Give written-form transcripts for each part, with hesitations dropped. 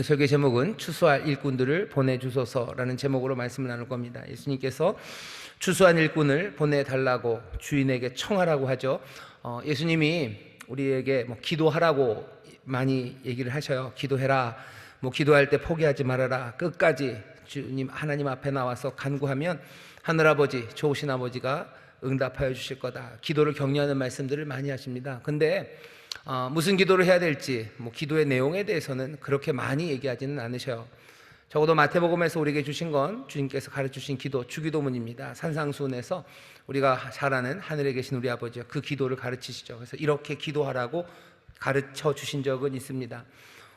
설교 제목은 추수할 일꾼들을 보내주소서라는 제목으로 말씀을 나눌 겁니다. 예수님께서 추수한 일꾼을 보내달라고 주인에게 청하라고 하죠. 예수님이 우리에게 기도하라고 많이 얘기를 하셔요. 기도해라. 기도할 때 포기하지 말아라. 끝까지 주님 하나님 앞에 나와서 간구하면 하늘아버지, 좋으신 아버지가 응답하여 주실 거다. 기도를 격려하는 말씀들을 많이 하십니다. 근데 무슨 기도를 해야 될지 기도의 내용에 대해서는 그렇게 많이 얘기하지는 않으셔요. 적어도 마태복음에서 우리에게 주신 건 주님께서 가르쳐주신 기도, 주기도문입니다. 산상수훈에서 우리가 잘 아는 하늘에 계신 우리 아버지가 그 기도를 가르치시죠. 그래서 이렇게 기도하라고 가르쳐 주신 적은 있습니다.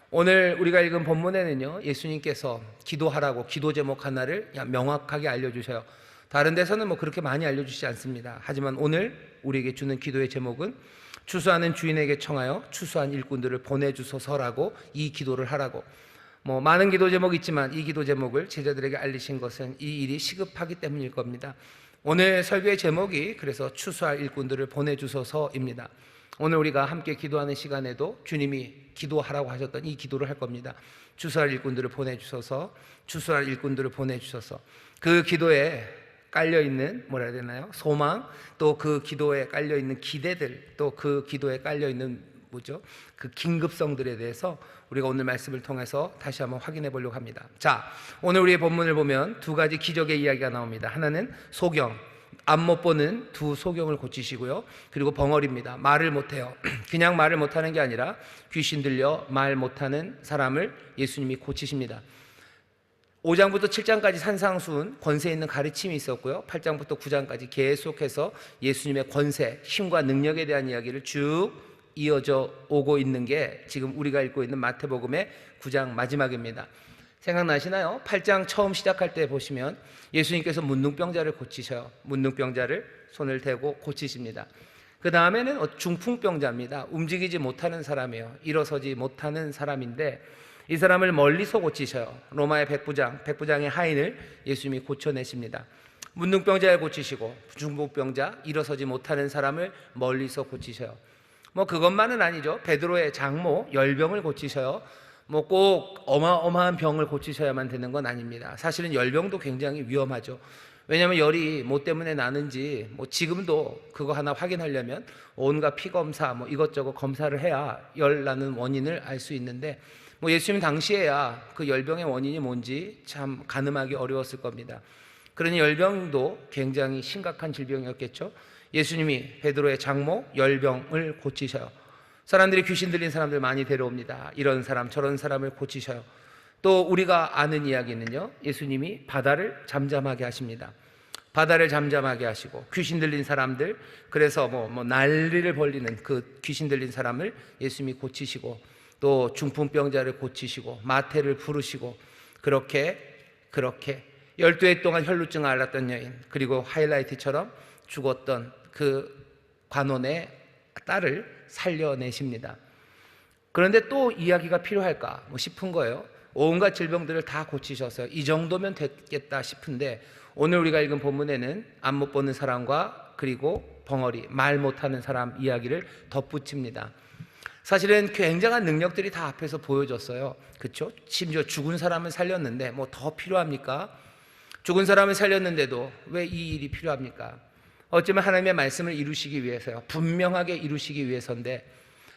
오늘 우리가 읽은 본문에는요, 예수님께서 기도하라고 기도 제목 하나를 명확하게 알려주셔요. 다른 데서는 그렇게 많이 알려주시지 않습니다. 하지만 오늘 우리에게 주는 기도의 제목은 추수하는 주인에게 청하여 추수한 일꾼들을 보내주소서라고, 이 기도를 하라고. 많은 기도 제목이 있지만 이 기도 제목을 제자들에게 알리신 것은 이 일이 시급하기 때문일 겁니다. 오늘 설교의 제목이 그래서 추수할 일꾼들을 보내주소서입니다. 오늘 우리가 함께 기도하는 시간에도 주님이 기도하라고 하셨던 이 기도를 할 겁니다. 추수할 일꾼들을 보내주소서, 추수할 일꾼들을 보내주소서. 그 기도에 깔려있는 뭐라 해야 되나요? 소망, 또 그 기도에 깔려있는 기대들, 또 그 기도에 깔려있는 그 긴급성들에 대해서 우리가 오늘 말씀을 통해서 다시 한번 확인해 보려고 합니다. 자, 오늘 우리의 본문을 보면 두 가지 기적의 이야기가 나옵니다. 하나는 소경, 앞 못 보는 두 소경을 고치시고요. 그리고 벙어리입니다. 말을 못해요. 그냥 말을 못하는 게 아니라 귀신 들려 말 못하는 사람을 예수님이 고치십니다. 5장부터 7장까지 산상수훈, 권세 있는 가르침이 있었고요. 8장부터 9장까지 계속해서 예수님의 권세, 힘과 능력에 대한 이야기를 쭉 이어져 오고 있는 게 지금 우리가 읽고 있는 마태복음의 9장 마지막입니다. 생각나시나요? 8장 처음 시작할 때 보시면 예수님께서 문둥병자를 고치셔요. 문둥병자를 손을 대고 고치십니다. 그 다음에는 중풍병자입니다. 움직이지 못하는 사람이에요. 일어서지 못하는 사람인데 이 사람을 멀리서 고치셔요. 로마의 백부장의 하인을 예수님이 고쳐내십니다. 문둥병자를 고치시고 중풍병자, 일어서지 못하는 사람을 멀리서 고치셔요. 그것만은 아니죠. 베드로의 장모 열병을 고치셔요. 꼭 어마어마한 병을 고치셔야만 되는 건 아닙니다. 사실은 열병도 굉장히 위험하죠. 왜냐하면 열이 뭐 때문에 나는지 지금도 그거 하나 확인하려면 온갖 피검사 이것저것 검사를 해야 열 나는 원인을 알 수 있는데 예수님 당시에야 그 열병의 원인이 뭔지 참 가늠하기 어려웠을 겁니다. 그러니 열병도 굉장히 심각한 질병이었겠죠. 예수님이 베드로의 장모 열병을 고치셔요. 사람들이 귀신 들린 사람들 많이 데려옵니다. 이런 사람 저런 사람을 고치셔요. 또 우리가 아는 이야기는요, 예수님이 바다를 잠잠하게 하십니다. 바다를 잠잠하게 하시고 귀신 들린 사람들, 그래서 난리를 벌리는 그 귀신 들린 사람을 예수님이 고치시고, 또 중풍병자를 고치시고 마태를 부르시고, 그렇게 12해 동안 혈루증을 앓았던 여인, 그리고 하이라이트처럼 죽었던 그 관원의 딸을 살려내십니다. 그런데 또 이야기가 필요할까 싶은 거예요. 온갖 질병들을 다 고치셔서 이 정도면 됐겠다 싶은데 오늘 우리가 읽은 본문에는 앞 못 보는 사람과 그리고 벙어리, 말 못하는 사람 이야기를 덧붙입니다. 사실은 굉장한 능력들이 다 앞에서 보여졌어요. 그렇죠? 심지어 죽은 사람을 살렸는데 더 필요합니까? 죽은 사람을 살렸는데도 왜 이 일이 필요합니까? 어쩌면 하나님의 말씀을 이루시기 위해서요. 분명하게 이루시기 위해서인데,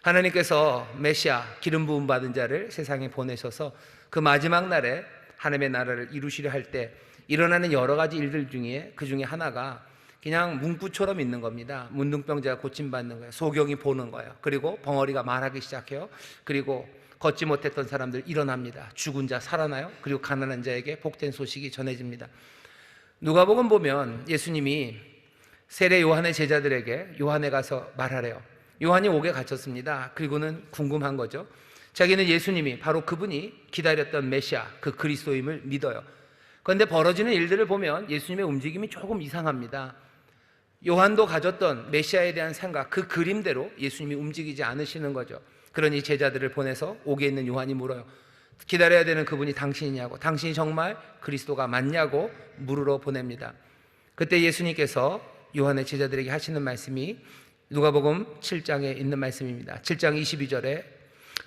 하나님께서 메시아, 기름 부음 받은 자를 세상에 보내셔서 그 마지막 날에 하나님의 나라를 이루시려 할 때 일어나는 여러 가지 일들 중에 그 중에 하나가 그냥 문구처럼 있는 겁니다. 문둥병자가 고침받는 거예요. 소경이 보는 거예요. 그리고 벙어리가 말하기 시작해요. 그리고 걷지 못했던 사람들 일어납니다. 죽은 자 살아나요. 그리고 가난한 자에게 복된 소식이 전해집니다. 누가복음 보면 예수님이 세례 요한의 제자들에게 요한에 가서 말하래요. 요한이 옥에 갇혔습니다. 그리고는 궁금한 거죠. 자기는 예수님이 바로 그분이 기다렸던 메시아, 그 그리스도임을 믿어요. 그런데 벌어지는 일들을 보면 예수님의 움직임이 조금 이상합니다. 요한도 가졌던 메시아에 대한 생각, 그 그림대로 예수님이 움직이지 않으시는 거죠. 그러니 제자들을 보내서 옥에 있는 요한이 물어요. 기다려야 되는 그분이 당신이냐고, 당신이 정말 그리스도가 맞냐고 물으러 보냅니다. 그때 예수님께서 요한의 제자들에게 하시는 말씀이 누가복음 7장에 있는 말씀입니다. 7장 22절에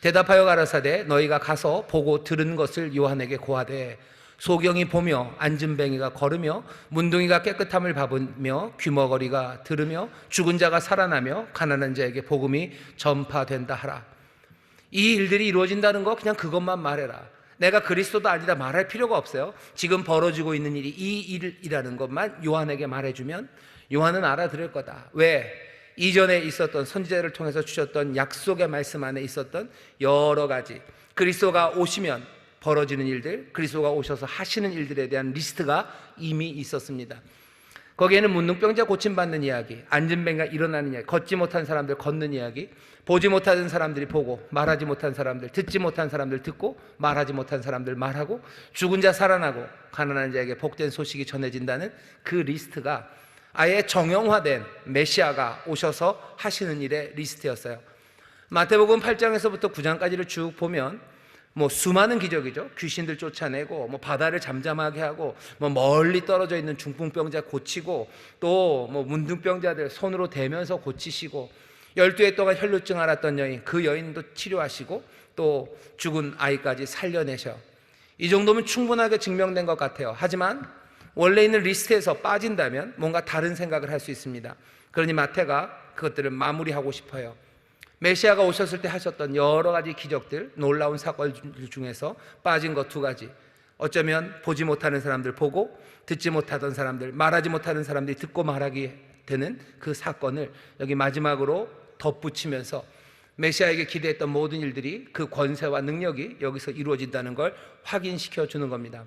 대답하여 가라사대 너희가 가서 보고 들은 것을 요한에게 고하되 소경이 보며 앉은 뱅이가 걸으며 문둥이가 깨끗함을 밟으며 귀머거리가 들으며 죽은 자가 살아나며 가난한 자에게 복음이 전파된다 하라. 이 일들이 이루어진다는 거 그냥 그것만 말해라. 내가 그리스도도 아니다 말할 필요가 없어요. 지금 벌어지고 있는 일이 이 일이라는 것만 요한에게 말해주면 요한은 알아들을 거다. 왜? 이전에 있었던 선지자를 통해서 주셨던 약속의 말씀 안에 있었던 여러 가지 그리스도가 오시면 벌어지는 일들, 그리스도가 오셔서 하시는 일들에 대한 리스트가 이미 있었습니다. 거기에는 문둥병자 고침받는 이야기, 앉은 뱅이가 일어나는 이야기, 걷지 못한 사람들 걷는 이야기, 보지 못하는 사람들이 보고 말하지 못한 사람들, 듣지 못한 사람들 듣고 말하지 못한 사람들 말하고 죽은 자 살아나고 가난한 자에게 복된 소식이 전해진다는 그 리스트가 아예 정형화된 메시아가 오셔서 하시는 일의 리스트였어요. 마태복음 8장에서부터 9장까지를 쭉 보면 수많은 기적이죠. 귀신들 쫓아내고 바다를 잠잠하게 하고 멀리 떨어져 있는 중풍병자 고치고 또 문둥병자들 손으로 대면서 고치시고 12해 동안 혈루증 앓았던 여인, 그 여인도 치료하시고 또 죽은 아이까지 살려내셔. 이 정도면 충분하게 증명된 것 같아요. 하지만 원래 있는 리스트에서 빠진다면 뭔가 다른 생각을 할 수 있습니다. 그러니 마태가 그것들을 마무리하고 싶어요. 메시아가 오셨을 때 하셨던 여러 가지 기적들, 놀라운 사건들 중에서 빠진 것 2가지. 어쩌면 보지 못하는 사람들 보고, 듣지 못하던 사람들, 말하지 못하는 사람들이 듣고 말하게 되는 그 사건을 여기 마지막으로 덧붙이면서 메시아에게 기대했던 모든 일들이 그 권세와 능력이 여기서 이루어진다는 걸 확인시켜 주는 겁니다.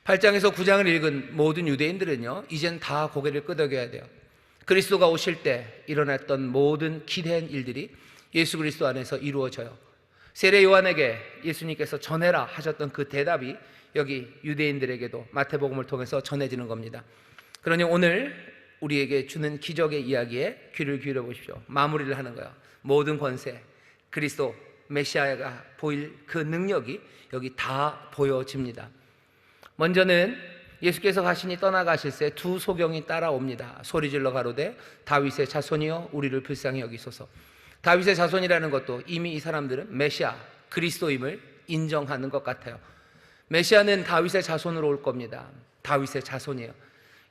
8장에서 9장을 읽은 모든 유대인들은요, 이젠 다 고개를 끄덕여야 돼요. 그리스도가 오실 때 일어났던 모든 기대한 일들이 예수 그리스도 안에서 이루어져요. 세례 요한에게 예수님께서 전해라 하셨던 그 대답이 여기 유대인들에게도 마태복음을 통해서 전해지는 겁니다. 그러니 오늘 우리에게 주는 기적의 이야기에 귀를 기울여 보십시오. 마무리를 하는 거예요. 모든 권세, 그리스도 메시아가 보일 그 능력이 여기 다 보여집니다. 먼저는 예수께서 가시니 떠나가실새 2 소경이 따라옵니다. 소리질러 가로되 다윗의 자손이여 우리를 불쌍히 여기소서. 다윗의 자손이라는 것도 이미 이 사람들은 메시아 그리스도임을 인정하는 것 같아요. 메시아는 다윗의 자손으로 올 겁니다. 다윗의 자손이에요.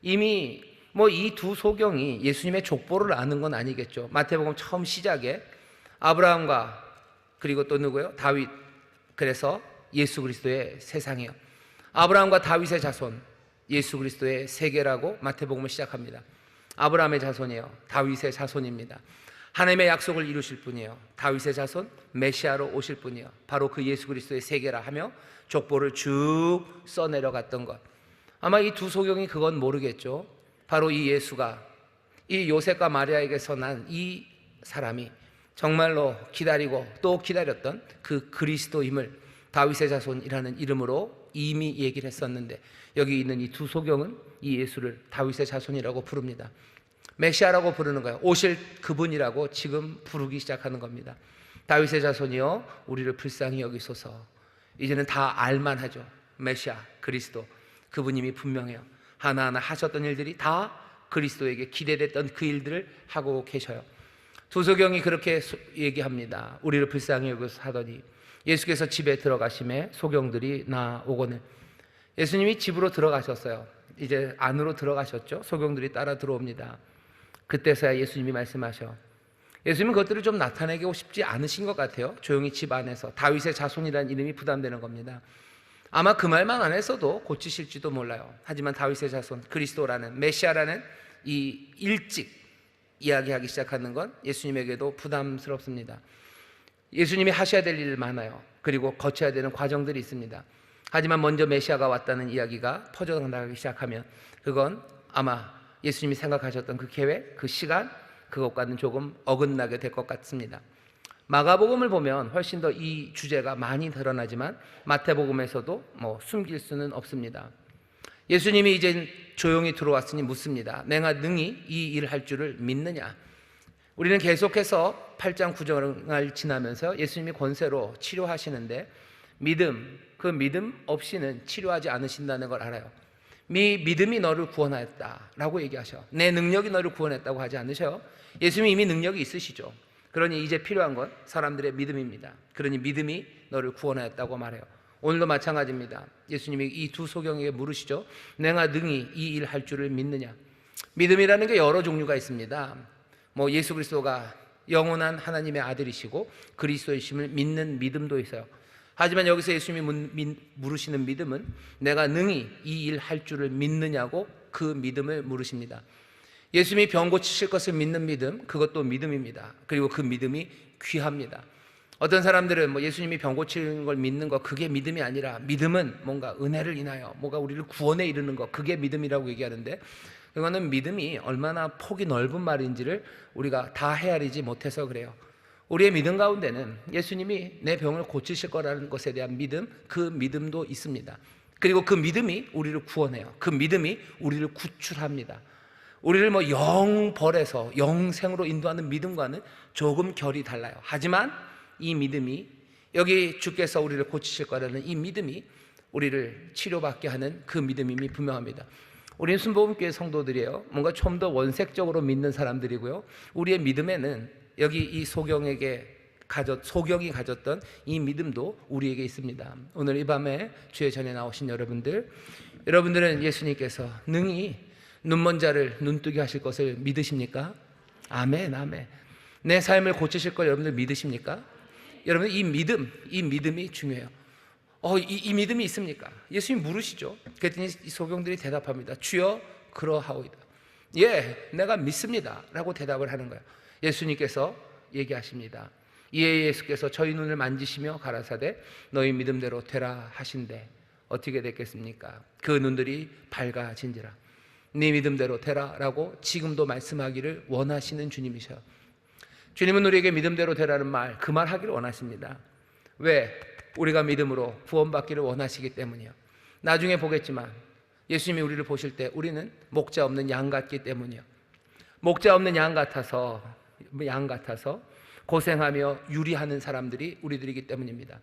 이미 이 2 소경이 예수님의 족보를 아는 건 아니겠죠. 마태복음 처음 시작에 아브라함과 그리고 또 누구요? 다윗. 그래서 예수 그리스도의 세상이에요. 아브라함과 다윗의 자손, 예수 그리스도의 세계라고 마태복음을 시작합니다. 아브라함의 자손이에요. 다윗의 자손입니다. 하나님의 약속을 이루실 분이에요. 다윗의 자손, 메시아로 오실 분이에요. 바로 그 예수 그리스도의 세계라 하며 족보를 쭉 써내려갔던 것. 아마 이 2 소경이 그건 모르겠죠. 바로 이 예수가 이 요셉과 마리아에게서 난 이 사람이 정말로 기다리고 또 기다렸던 그 그리스도임을 다윗의 자손이라는 이름으로 이미 얘기를 했었는데 여기 있는 이 2 소경은 이 예수를 다윗의 자손이라고 부릅니다. 메시아라고 부르는 거예요. 오실 그분이라고 지금 부르기 시작하는 겁니다. 다윗의 자손이여 우리를 불쌍히 여기소서. 이제는 다 알만하죠. 메시아 그리스도 그분임이 분명해요. 하나하나 하셨던 일들이 다 그리스도에게 기대됐던 그 일들을 하고 계셔요. 2 소경이 그렇게 얘기합니다. 우리를 불쌍히 여기소서 하더니 예수께서 집에 들어가심에 소경들이 나오거늘. 예수님이 집으로 들어가셨어요. 이제 안으로 들어가셨죠. 소경들이 따라 들어옵니다. 그때서야 예수님이 말씀하셔. 예수님은 그것들을 좀 나타내고 싶지 않으신 것 같아요. 조용히 집 안에서 다윗의 자손이라는 이름이 부담되는 겁니다. 아마 그 말만 안 했어도 고치실지도 몰라요. 하지만 다윗의 자손 그리스도라는 메시아라는 이 일찍 이야기하기 시작하는 건 예수님에게도 부담스럽습니다. 예수님이 하셔야 될 일 많아요. 그리고 거쳐야 되는 과정들이 있습니다. 하지만 먼저 메시아가 왔다는 이야기가 퍼져나가기 시작하면 그건 아마 예수님이 생각하셨던 그 계획, 그 시간, 그것과는 조금 어긋나게 될 것 같습니다. 마가복음을 보면 훨씬 더 이 주제가 많이 드러나지만 마태복음에서도 숨길 수는 없습니다. 예수님이 이제 조용히 들어왔으니 묻습니다. 내가 능히 이 일을 할 줄을 믿느냐? 우리는 계속해서 8장 9장을 지나면서 예수님이 권세로 치료하시는데 그 믿음 없이는 치료하지 않으신다는 걸 알아요. 믿음이 너를 구원하였다라고 얘기하셔. 내 능력이 너를 구원했다고 하지 않으셔요. 예수님이 이미 능력이 있으시죠. 그러니 이제 필요한 건 사람들의 믿음입니다. 그러니 믿음이 너를 구원하였다고 말해요. 오늘도 마찬가지입니다. 예수님이 이 두 소경에게 물으시죠. 내가 능히 이 일 할 줄을 믿느냐. 믿음이라는 게 여러 종류가 있습니다. 예수 그리스도가 영원한 하나님의 아들이시고 그리스도이심을 믿는 믿음도 있어요. 하지만 여기서 예수님이 물으시는 믿음은 내가 능히 이 일 할 줄을 믿느냐고 그 믿음을 물으십니다. 예수님이 병 고치실 것을 믿는 믿음, 그것도 믿음입니다. 그리고 그 믿음이 귀합니다. 어떤 사람들은 예수님이 병 고치는 걸 믿는 거, 그게 믿음이 아니라 믿음은 뭔가 은혜를 인하여 뭔가 우리를 구원에 이르는 거, 그게 믿음이라고 얘기하는데, 그거는 믿음이 얼마나 폭이 넓은 말인지를 우리가 다 헤아리지 못해서 그래요. 우리의 믿음 가운데는 예수님이 내 병을 고치실 거라는 것에 대한 믿음, 그 믿음도 있습니다. 그리고 그 믿음이 우리를 구원해요. 그 믿음이 우리를 구출합니다. 우리를 영벌에서 영생으로 인도하는 믿음과는 조금 결이 달라요. 하지만 이 믿음이, 여기 주께서 우리를 고치실 거라는 이 믿음이 우리를 치료받게 하는 그 믿음임이 분명합니다. 우리는 순복음교회 성도들이에요. 뭔가 좀 더 원색적으로 믿는 사람들이고요. 우리의 믿음에는 여기 이 소경이 가졌던 이 믿음도 우리에게 있습니다. 오늘 이 밤에 주의 전에 나오신 여러분들은 예수님께서 능히 눈먼 자를 눈뜨게 하실 것을 믿으십니까? 아멘, 아멘. 내 삶을 고치실 걸 여러분들 믿으십니까? 여러분, 이 믿음이 중요해요. 이 믿음이 있습니까? 예수님 물으시죠. 그랬더니 이 소경들이 대답합니다. 주여, 그러하오이다. 예, 내가 믿습니다 라고 대답을 하는 거예요. 예수님께서 얘기하십니다. 이에 예수께서 저희 눈을 만지시며 가라사대 너희 믿음대로 되라 하신대 어떻게 됐겠습니까? 그 눈들이 밝아진지라. 네 믿음대로 되라 라고 지금도 말씀하기를 원하시는 주님이셔요. 주님은 우리에게 믿음대로 되라는 말, 그 말 하기를 원하십니다. 왜? 우리가 믿음으로 구원받기를 원하시기 때문이요. 나중에 보겠지만 예수님이 우리를 보실 때 우리는 목자 없는 양 같기 때문이요. 목자 없는 양 같아서 고생하며 유리하는 사람들이 우리들이기 때문입니다.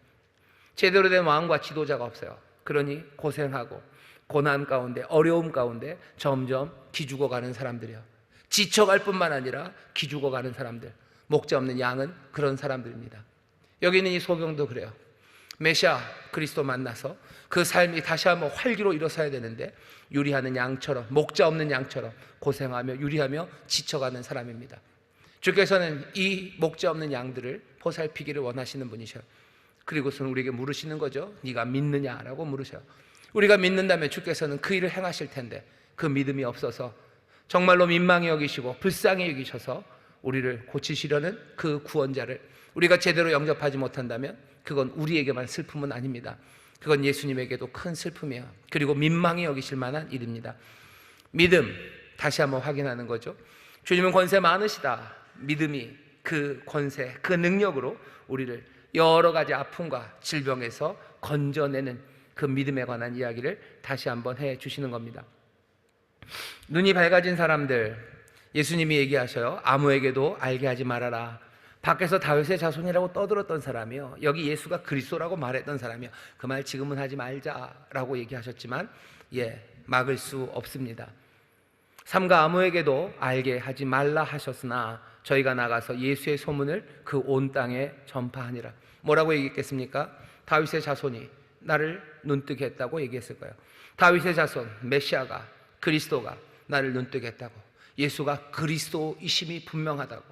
제대로 된 왕과 지도자가 없어요. 그러니 고생하고 고난 가운데, 어려움 가운데 점점 기죽어가는 사람들이요. 지쳐갈 뿐만 아니라 기죽어가는 사람들, 목자 없는 양은 그런 사람들입니다. 여기 있는 이 소경도 그래요. 메시아 그리스도 만나서 그 삶이 다시 한번 활기로 일어서야 되는데 유리하는 양처럼, 목자 없는 양처럼 고생하며 유리하며 지쳐가는 사람입니다. 주께서는 이 목자 없는 양들을 보살피기를 원하시는 분이셔요. 그리고서는 우리에게 물으시는 거죠. 네가 믿느냐라고 물으셔요. 우리가 믿는다면 주께서는 그 일을 행하실 텐데 그 믿음이 없어서 정말로 민망히 여기시고 불쌍히 여기셔서 우리를 고치시려는 그 구원자를 우리가 제대로 영접하지 못한다면 그건 우리에게만 슬픔은 아닙니다. 그건 예수님에게도 큰 슬픔이에요. 그리고 민망히 여기실 만한 일입니다. 믿음, 다시 한번 확인하는 거죠. 주님은 권세 많으시다. 믿음이 그 권세, 그 능력으로 우리를 여러 가지 아픔과 질병에서 건져내는 그 믿음에 관한 이야기를 다시 한번 해 주시는 겁니다. 눈이 밝아진 사람들, 예수님이 얘기하셔요. 아무에게도 알게 하지 말아라. 밖에서 다윗의 자손이라고 떠들었던 사람이요, 여기 예수가 그리스도라고 말했던 사람이요, 그 말 지금은 하지 말자라고 얘기하셨지만 막을 수 없습니다. 삼가 아무에게도 알게 하지 말라 하셨으나 저희가 나가서 예수의 소문을 그 온 땅에 전파하니라. 뭐라고 얘기했겠습니까? 다윗의 자손이 나를 눈뜨게 했다고 얘기했을 거예요. 다윗의 자손 메시아가, 그리스도가 나를 눈뜨게 했다고, 예수가 그리스도이심이 분명하다고,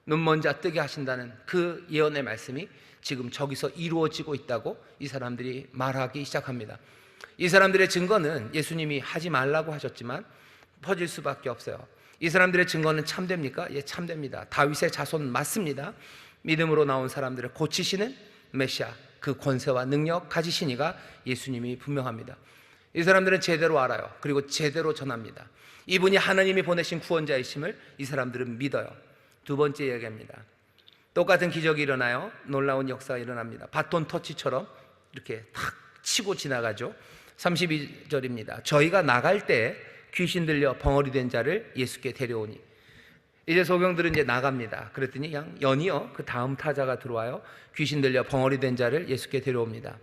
눈먼 자 뜨게 하신다는 그 예언의 말씀이 지금 저기서 이루어지고 있다고 이 사람들이 말하기 시작합니다. 이 사람들의 증거는 예수님이 하지 말라고 하셨지만 퍼질 수밖에 없어요. 이 사람들의 증거는 참됩니까? 예, 참됩니다. 다윗의 자손 맞습니다. 믿음으로 나온 사람들을 고치시는 메시아, 그 권세와 능력 가지신 이가 예수님이 분명합니다. 이 사람들은 제대로 알아요. 그리고 제대로 전합니다. 이분이 하나님이 보내신 구원자이심을 이 사람들은 믿어요. 두 번째 이야기입니다. 똑같은 기적이 일어나요. 놀라운 역사가 일어납니다. 바톤 터치처럼 이렇게 탁 치고 지나가죠. 32절입니다. 저희가 나갈 때 귀신 들려 벙어리 된 자를 예수께 데려오니. 이제 소경들은 이제 나갑니다. 그랬더니 그냥 연이어 그 다음 타자가 들어와요. 귀신 들려 벙어리 된 자를 예수께 데려옵니다.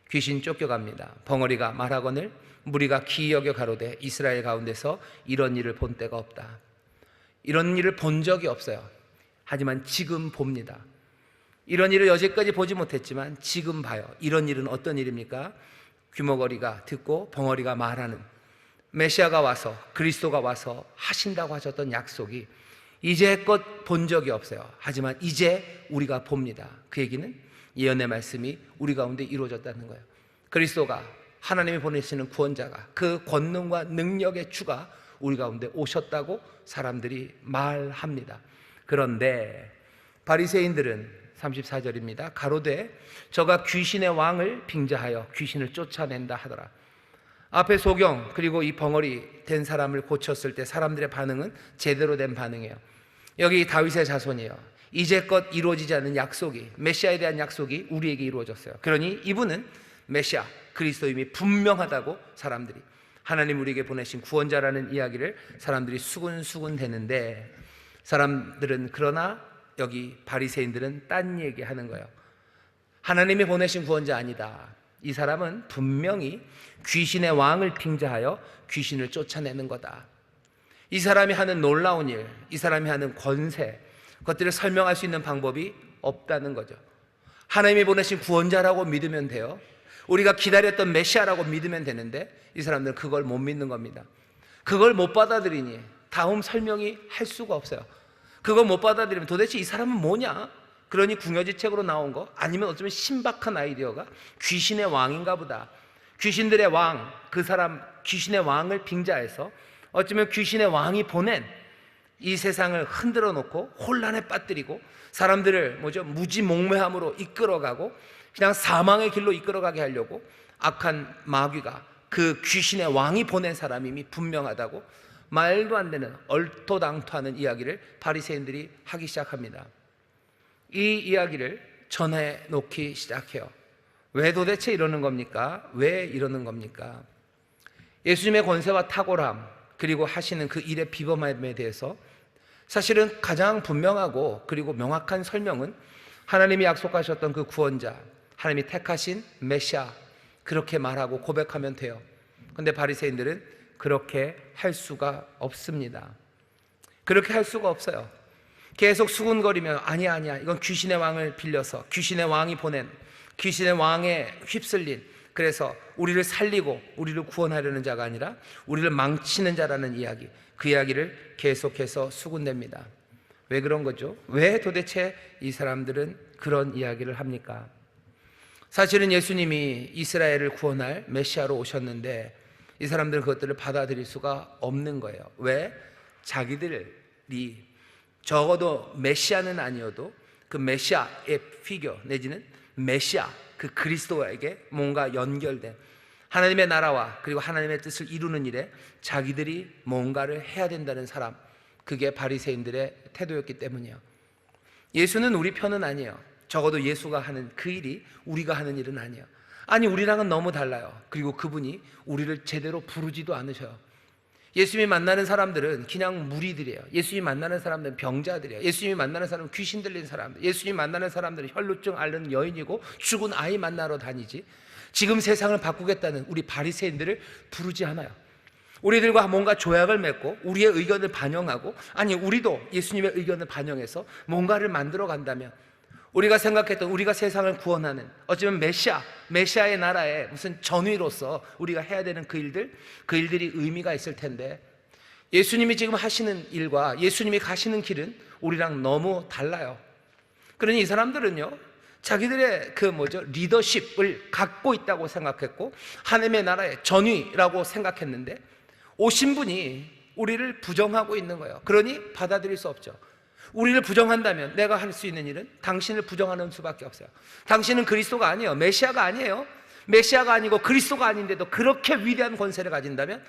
귀신 쫓겨갑니다. 벙어리가 말하거늘 무리가 기이 여겨 가로되 이스라엘 가운데서 이런 일을 본 때가 없다. 이런 일을 본 적이 없어요. 하지만 지금 봅니다. 이런 일을 여태까지 보지 못했지만 지금 봐요. 이런 일은 어떤 일입니까? 귀머거리가 듣고 벙어리가 말하는, 메시아가 와서, 그리스도가 와서 하신다고 하셨던 약속이 이제껏 본 적이 없어요. 하지만 이제 우리가 봅니다. 그 얘기는 예언의 말씀이 우리 가운데 이루어졌다는 거예요. 그리스도가, 하나님이 보내시는 구원자가, 그 권능과 능력의 주가 우리 가운데 오셨다고 사람들이 말합니다. 그런데 바리새인들은 34절입니다. 가로되 저가 귀신의 왕을 빙자하여 귀신을 쫓아낸다 하더라. 앞에 소경 그리고 이 벙어리 된 사람을 고쳤을 때 사람들의 반응은 제대로 된 반응이에요. 여기 다윗의 자손이에요. 이제껏 이루어지지 않은 약속이, 메시아에 대한 약속이 우리에게 이루어졌어요. 그러니 이분은 메시아 그리스도임이 분명하다고 사람들이, 하나님 우리에게 보내신 구원자라는 이야기를 사람들이 수군수군 대는데, 사람들은, 그러나 여기 바리새인들은 딴 얘기하는 거예요. 하나님이 보내신 구원자 아니다. 이 사람은 분명히 귀신의 왕을 빙자하여 귀신을 쫓아내는 거다. 이 사람이 하는 놀라운 일, 이 사람이 하는 권세, 그것들을 설명할 수 있는 방법이 없다는 거죠. 하나님이 보내신 구원자라고 믿으면 돼요. 우리가 기다렸던 메시아라고 믿으면 되는데 이 사람들은 그걸 못 믿는 겁니다. 그걸 못 받아들이니 다음 설명이 할 수가 없어요. 그걸 못 받아들이면 도대체 이 사람은 뭐냐? 그러니 궁여지책으로 나온 거, 아니면 어쩌면 신박한 아이디어가 귀신의 왕인가 보다. 귀신들의 왕, 그 사람 귀신의 왕을 빙자해서 어쩌면 귀신의 왕이 보낸 이 세상을 흔들어 놓고 혼란에 빠뜨리고 사람들을 무지몽매함으로 이끌어가고 그냥 사망의 길로 이끌어가게 하려고 악한 마귀가, 그 귀신의 왕이 보낸 사람임이 분명하다고 말도 안 되는 얼토당토하는 이야기를 바리새인들이 하기 시작합니다. 이 이야기를 전해 놓기 시작해요. 왜 도대체 이러는 겁니까? 왜 이러는 겁니까? 예수님의 권세와 탁월함, 그리고 하시는 그 일의 비범함에 대해서 사실은 가장 분명하고 그리고 명확한 설명은 하나님이 약속하셨던 그 구원자, 하나님이 택하신 메시아, 그렇게 말하고 고백하면 돼요. 그런데 바리새인들은 그렇게 할 수가 없습니다. 그렇게 할 수가 없어요. 계속 수군거리며 아니야 이건 귀신의 왕을 빌려서, 귀신의 왕이 보낸, 귀신의 왕에 휩쓸린, 그래서 우리를 살리고 우리를 구원하려는 자가 아니라 우리를 망치는 자라는 이야기, 그 이야기를 계속해서 수군댑니다. 왜 그런 거죠? 왜 도대체 이 사람들은 그런 이야기를 합니까? 사실은 예수님이 이스라엘을 구원할 메시아로 오셨는데 이 사람들은 그것들을 받아들일 수가 없는 거예요. 왜? 자기들이 적어도 메시아는 아니어도 그 메시아의 피겨 내지는 메시아, 그 그리스도에게 뭔가 연결된 하나님의 나라와 그리고 하나님의 뜻을 이루는 일에 자기들이 뭔가를 해야 된다는 사람, 그게 바리새인들의 태도였기 때문이에요. 예수는 우리 편은 아니에요. 적어도 예수가 하는 그 일이 우리가 하는 일은 아니에요. 아니, 우리랑은 너무 달라요. 그리고 그분이 우리를 제대로 부르지도 않으셔요. 예수님이 만나는 사람들은 그냥 무리들이에요. 예수님이 만나는 사람들은 병자들이에요. 예수님이 만나는 사람은 귀신 들린 사람들, 예수님이 만나는 사람들은 혈루증 앓는 여인이고 죽은 아이 만나러 다니지, 지금 세상을 바꾸겠다는 우리 바리새인들을 부르지 않아요. 우리들과 뭔가 조약을 맺고 우리의 의견을 반영하고, 아니 우리도 예수님의 의견을 반영해서 뭔가를 만들어 간다면 우리가 생각했던, 우리가 세상을 구원하는 어쩌면 메시아의 나라의 무슨 전위로서 우리가 해야 되는 그 일들이 의미가 있을 텐데, 예수님이 지금 하시는 일과 예수님이 가시는 길은 우리랑 너무 달라요. 그러니 이 사람들은요, 자기들의 리더십을 갖고 있다고 생각했고 하나님의 나라의 전위라고 생각했는데 오신 분이 우리를 부정하고 있는 거예요. 그러니 받아들일 수 없죠. 우리를 부정한다면 내가 할 수 있는 일은 당신을 부정하는 수밖에 없어요. 당신은 그리스도가 아니에요. 메시아가 아니에요. 메시아가 아니고 그리스도가 아닌데도 그렇게 위대한 권세를 가진다면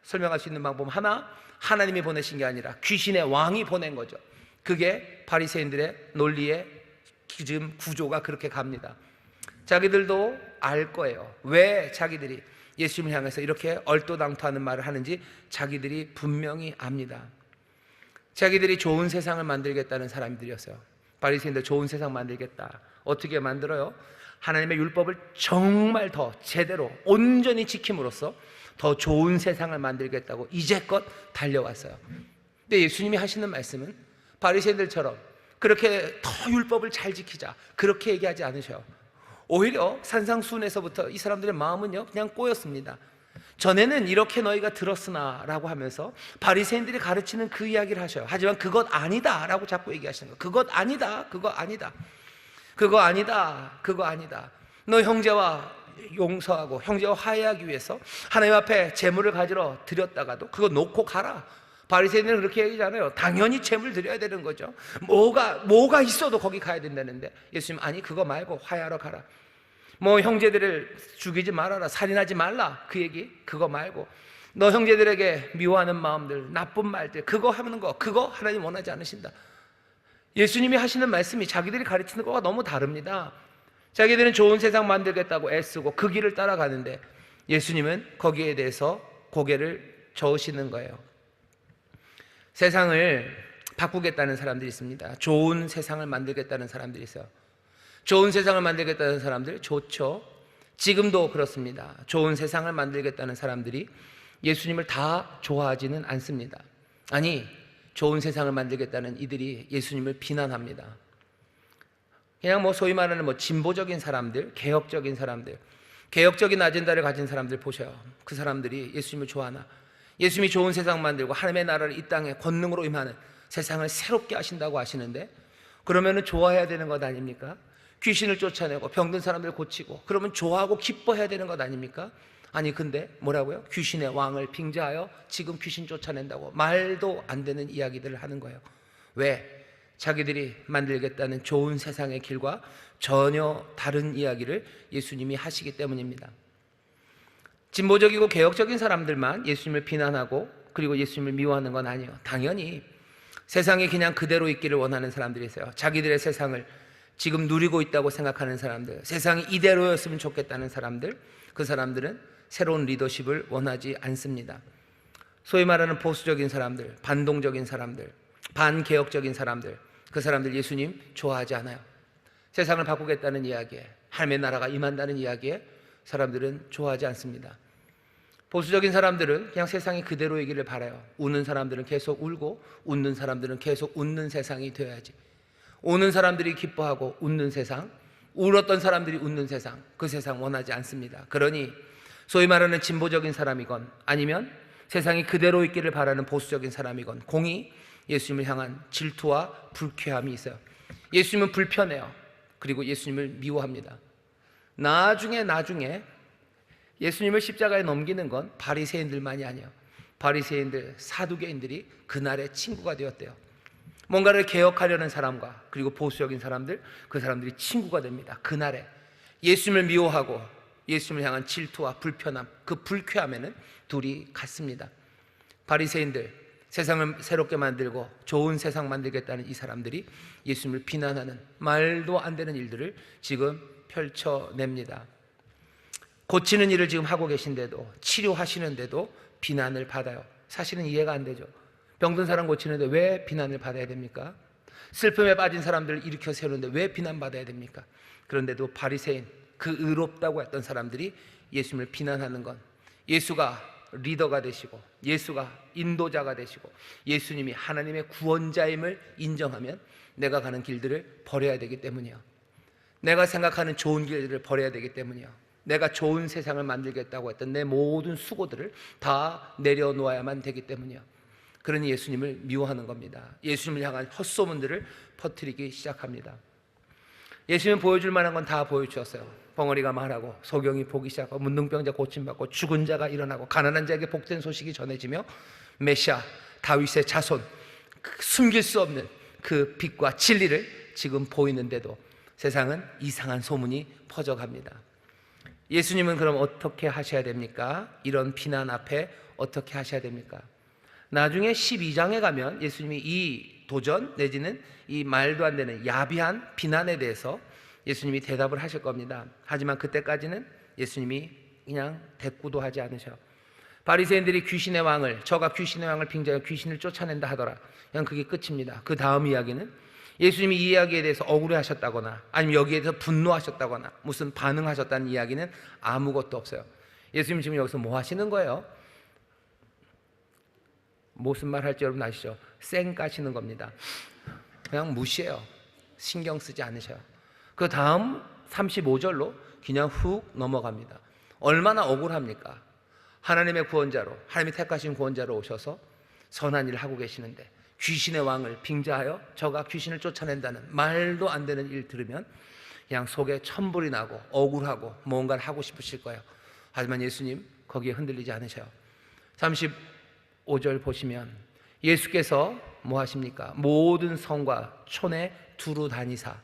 설명할 수 있는 방법은 하나, 하나님이 보내신 게 아니라 귀신의 왕이 보낸 거죠. 그게 바리새인들의 논리의 지금 구조가 그렇게 갑니다. 자기들도 알 거예요. 왜 자기들이 예수님을 향해서 이렇게 얼토당토하는 말을 하는지 자기들이 분명히 압니다. 자기들이 좋은 세상을 만들겠다는 사람들이었어요. 바리새인들 좋은 세상 만들겠다. 어떻게 만들어요? 하나님의 율법을 정말 더 제대로 온전히 지킴으로써 더 좋은 세상을 만들겠다고 이제껏 달려왔어요. 근데 예수님이 하시는 말씀은 바리새인들처럼 그렇게 더 율법을 잘 지키자, 그렇게 얘기하지 않으셔요. 오히려 산상수훈에서부터 이 사람들의 마음은요 그냥 꼬였습니다. 전에는 이렇게 너희가 들었으나 라고 하면서 바리새인들이 가르치는 그 이야기를 하셔요. 하지만 그것 아니다 라고 자꾸 얘기하시는 거예요. 그것 아니다, 그거 아니다, 그거 아니다, 그거 아니다. 너 형제와 용서하고 형제와 화해하기 위해서 하나님 앞에 재물을 가지러 드렸다가도 그거 놓고 가라. 바리새인들은 그렇게 얘기하잖아요. 당연히 재물 드려야 되는 거죠. 뭐가 있어도 거기 가야 된다는데 예수님 아니 그거 말고 화해하러 가라. 뭐 형제들을 죽이지 말아라, 살인하지 말라, 그 얘기 그거 말고 너 형제들에게 미워하는 마음들, 나쁜 말들, 그거 하는 거, 그거 하나님 원하지 않으신다. 예수님이 하시는 말씀이 자기들이 가르치는 거가 너무 다릅니다. 자기들은 좋은 세상 만들겠다고 애쓰고 그 길을 따라가는데 예수님은 거기에 대해서 고개를 저으시는 거예요. 세상을 바꾸겠다는 사람들이 있습니다. 좋은 세상을 만들겠다는 사람들이 있어요. 좋은 세상을 만들겠다는 사람들 좋죠. 지금도 그렇습니다. 좋은 세상을 만들겠다는 사람들이 예수님을 다 좋아하지는 않습니다. 아니, 좋은 세상을 만들겠다는 이들이 예수님을 비난합니다. 그냥 소위 말하는 진보적인 사람들, 개혁적인 사람들, 개혁적인 아젠다를 가진 사람들 보셔요. 그 사람들이 예수님을 좋아하나? 예수님이 좋은 세상 만들고 하나님의 나라를 이 땅에 권능으로 임하는 세상을 새롭게 하신다고 하시는데 그러면은 좋아해야 되는 것 아닙니까? 귀신을 쫓아내고 병든 사람들 고치고 그러면 좋아하고 기뻐해야 되는 것 아닙니까? 아니 근데 뭐라고요? 귀신의 왕을 빙자하여 지금 귀신 쫓아낸다고 말도 안 되는 이야기들을 하는 거예요. 왜? 자기들이 만들겠다는 좋은 세상의 길과 전혀 다른 이야기를 예수님이 하시기 때문입니다. 진보적이고 개혁적인 사람들만 예수님을 비난하고 그리고 예수님을 미워하는 건 아니에요. 당연히 세상이 그냥 그대로 있기를 원하는 사람들이 있어요. 자기들의 세상을 지금 누리고 있다고 생각하는 사람들, 세상이 이대로였으면 좋겠다는 사람들, 그 사람들은 새로운 리더십을 원하지 않습니다. 소위 말하는 보수적인 사람들, 반동적인 사람들, 반개혁적인 사람들, 그 사람들 예수님 좋아하지 않아요. 세상을 바꾸겠다는 이야기에, 하나님의 나라가 임한다는 이야기에 사람들은 좋아하지 않습니다. 보수적인 사람들은 그냥 세상이 그대로이기를 바라요. 우는 사람들은 계속 울고 웃는 사람들은 계속 웃는 세상이 되어야지. 우는 사람들이 기뻐하고 웃는 세상, 울었던 사람들이 웃는 세상, 그 세상 원하지 않습니다. 그러니 소위 말하는 진보적인 사람이건 아니면 세상이 그대로 있기를 바라는 보수적인 사람이건 공히 예수님을 향한 질투와 불쾌함이 있어요. 예수님은 불편해요. 그리고 예수님을 미워합니다. 나중에 예수님을 십자가에 넘기는 건 바리새인들만이 아니에요. 바리새인들, 사두개인들이 그날의 친구가 되었대요. 뭔가를 개혁하려는 사람과 그리고 보수적인 사람들, 그 사람들이 친구가 됩니다. 그날에 예수님을 미워하고 예수님을 향한 질투와 불편함, 그 불쾌함에는 둘이 같습니다. 바리새인들, 세상을 새롭게 만들고 좋은 세상 만들겠다는 이 사람들이 예수님을 비난하는 말도 안 되는 일들을 지금 펼쳐냅니다. 고치는 일을 지금 하고 계신데도, 치료하시는데도 비난을 받아요. 사실은 이해가 안 되죠. 병든 사람 고치는데 왜 비난을 받아야 됩니까? 슬픔에 빠진 사람들을 일으켜 세우는데 왜 비난받아야 됩니까? 그런데도 바리새인, 그 의롭다고 했던 사람들이 예수님을 비난하는 건 예수가 리더가 되시고 예수가 인도자가 되시고 예수님이 하나님의 구원자임을 인정하면 내가 가는 길들을 버려야 되기 때문이요. 내가 생각하는 좋은 길들을 버려야 되기 때문이요. 내가 좋은 세상을 만들겠다고 했던 내 모든 수고들을 다 내려놓아야만 되기 때문이요. 그러니 예수님을 미워하는 겁니다. 예수님을 향한 헛소문들을 퍼뜨리기 시작합니다. 예수님은 보여줄 만한 건 다 보여주셨어요. 벙어리가 말하고 소경이 보기 시작하고 문둥병자 고침받고 죽은 자가 일어나고 가난한 자에게 복된 소식이 전해지며 메시아 다윗의 자손, 숨길 수 없는 그 빛과 진리를 지금 보이는데도 세상은 이상한 소문이 퍼져갑니다. 예수님은 그럼 어떻게 하셔야 됩니까? 이런 비난 앞에 어떻게 하셔야 됩니까? 나중에 12장에 가면 예수님이 이 도전 내지는 이 말도 안 되는 야비한 비난에 대해서 예수님이 대답을 하실 겁니다. 하지만 그때까지는 예수님이 그냥 대꾸도 하지 않으셔요. 바리새인들이 귀신의 왕을, 저가 귀신의 왕을 빙자해 귀신을 쫓아낸다 하더라. 그냥 그게 끝입니다. 그 다음 이야기는 예수님이 이 이야기에 대해서 억울해하셨다거나 아니면 여기에 대해서 분노하셨다거나 무슨 반응하셨다는 이야기는 아무것도 없어요. 예수님 지금 여기서 뭐 하시는 거예요? 무슨 말 할지 여러분 아시죠? 쌩 까시는 겁니다. 그냥 무시해요. 신경 쓰지 않으셔요. 그 다음 35절로 그냥 훅 넘어갑니다. 얼마나 억울합니까? 하나님의 구원자로, 하나님이 택하신 구원자로 오셔서 선한 일을 하고 계시는데 귀신의 왕을 빙자하여 저가 귀신을 쫓아낸다는 말도 안 되는 일 들으면 그냥 속에 천불이 나고 억울하고 뭔가를 하고 싶으실 거예요. 하지만 예수님 거기에 흔들리지 않으셔요. 35절 보시면 예수께서 뭐 하십니까? 모든 성과 촌에 두루 다니사